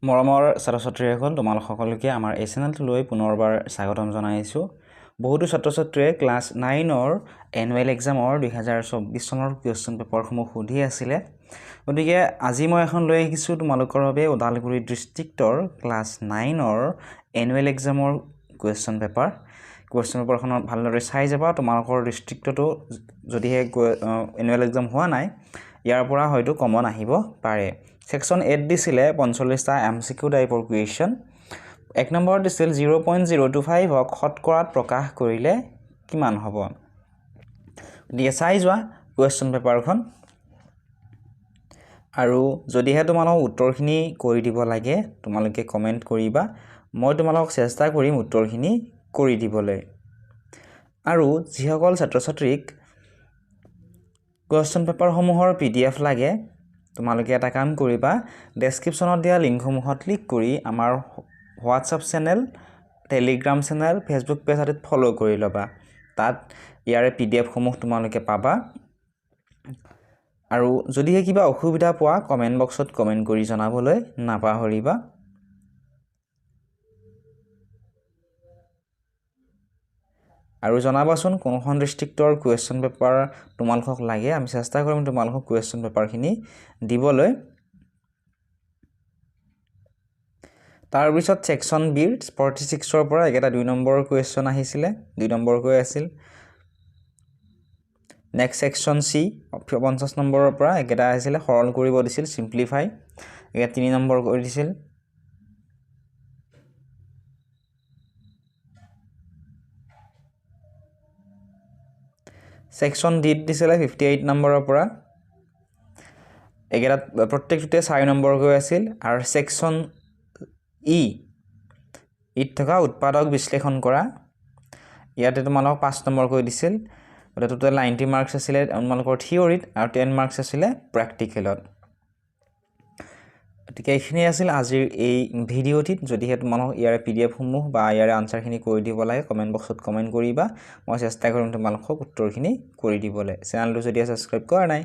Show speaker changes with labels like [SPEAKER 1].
[SPEAKER 1] মৰমৰ ছাত্ৰ-ছাত্ৰীসকল তোমালোক সকলোকে আমাৰ এই চেনেলটোলৈ পুনৰবাৰ স্বাগতম জনাইছোঁ। বহুতো ছাত্ৰ-ছাত্ৰীয়ে ক্লাছ 9ৰ এনুৱেল এক্সামৰ 2024 চনৰ কুৱেশ্যন পেপাৰসমূহ সুধি আছিলে। গতিকে আজি মই এখন লৈ আহিছোঁ তোমালোকৰ বাবে ওদালগুৰি ডিষ্ট্ৰিক্টৰ ক্লাছ 9ৰ এনুৱেল এক্সামৰ কুৱেশ্যন পেপাৰখনত ভালদৰে চাই যাবা। তোমালোকৰ ডিষ্ট্ৰিক্টতো যদিহে এনুৱেল এক্সাম হোৱা নাই, ইয়াৰ পৰা হয়তো কমন আহিব পাৰে। সেকশন 8 দিছিলে 45টা MCQ টাইপৰ কুৱেশ্যন। 1 নম্বৰ দিছিল 0.025 শতকৰাত প্ৰকাশ কৰিলে কিমান হ'ব। গতিকে চাই যোৱা কুৱেশ্যন পেপাৰখন, আৰু যদিহে তোমালোক উত্তৰখিনি কৰি দিব লাগে তোমালোকে কমেণ্ট কৰিবা। মই তোমালোকক চেষ্টা কৰিম উত্তৰখিনি কৰি দিবলৈ। আৰু যিসকল ছাত্ৰ-ছাত্ৰীক কুৱেশ্যন পেপাৰসমূহৰ PDF লাগে, তোমালোকে এটা কাম কৰিবা, ডেছক্ৰিপশ্যনত দিয়া লিংকসমূহত ক্লিক কৰি আমাৰ WhatsApp channel, Telegram channel, Facebook page আদিত ফ'ল' কৰি ল'বা। তাত ইয়াৰে PDFসমূহ তোমালোকে পাবা। আৰু যদিহে কিবা অসুবিধা পোৱা কমেণ্ট বক্সত কমেণ্ট কৰি জনাবলৈ নাপাহৰিবা। আৰু জনাবাচোন কোনখন ডিষ্ট্ৰিক্টৰ কুৱেশ্যন পেপাৰ তোমালোকক লাগে, আমি চেষ্টা কৰিম তোমালোকক কুৱেশ্যন পেপাৰখিনি দিবলৈ। তাৰপিছত ছেকশ্যন বিৰ 46ৰ পৰা এটা 2 নম্বৰৰ কুৱেশ্যন আহিছিলে, 2 নম্বৰকৈ আছিল। নেক্সট ছেকশ্যন C 50 নম্বৰৰ পৰা এটা আহিছিলে, সৰল কৰিব দিছিল, চিম্প্লিফাই, এটা 3 নম্বৰ কৰি দিছিল। ছেকশ্যন D দিছিলে 58 নম্বৰৰ পৰা, একেটা প্ৰত্যেকটোতে 4 নম্বৰকৈ আছিল। আৰু ছেকশ্যন ইত থকা উৎপাদক বিশ্লেষণ কৰা, ইয়াতে তোমালোকক 5 নম্বৰকৈ দিছিল। টোটেল 90 মাৰ্কছ আছিলে তোমালোকৰ থিয়ৰীত আৰু 10 মাৰ্কছ আছিলে প্ৰেক্টিকেলত। গতিকে এইখিনি আছিল আজিৰ এই ভিডিঅ'টিত। যদিহে তোমালোক ইয়াৰে PDFসমূহ বা ইয়াৰে আনচাৰখিনি কৰি দিব লাগে কমেণ্ট বক্সত কমেণ্ট কৰিবা। মই চেষ্টা কৰিম তোমালোকক উত্তৰখিনি কৰি দিবলৈ। চেনেলটো যদি ছাবস্ক্ৰাইব কৰা নাই